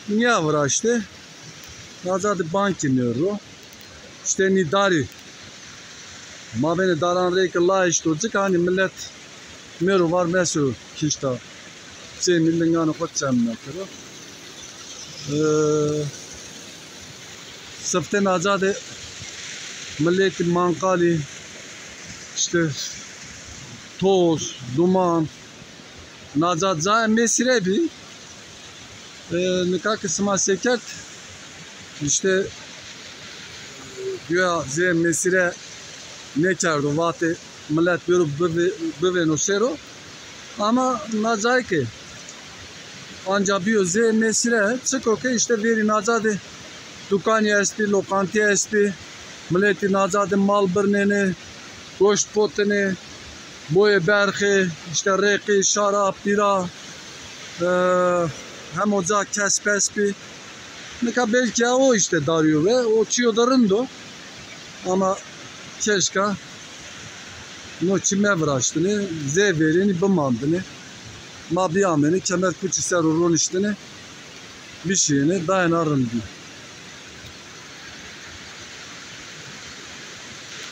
niye uğraştı? Nazad banki nero. İşte ni dari. Ma beni daran reyke la işte olacak hani millet mero var mesu kişta. Şey millinganı koçam metro. Sıfte nazade milleti mankali işte toz, duman nazad zaten mesire bir nikah kısma seket işte güya ze mesire ne çardı vate millet böyle nosero ama nazay ki ancak bir ze mesire çıkıyor ki işte veri nazade dükkan esti, lokantı esti milleti nazade mal birneni goşt poteni boye berxi işte reki şarap bira hem ocak kespespi ne belki o işte darıyor ve o çiyodarındı ama keşke noçime vraştını zeverini bımandını ma bir ameni kemer kuçi serurun iştini bir şeyini dayanarım diyor.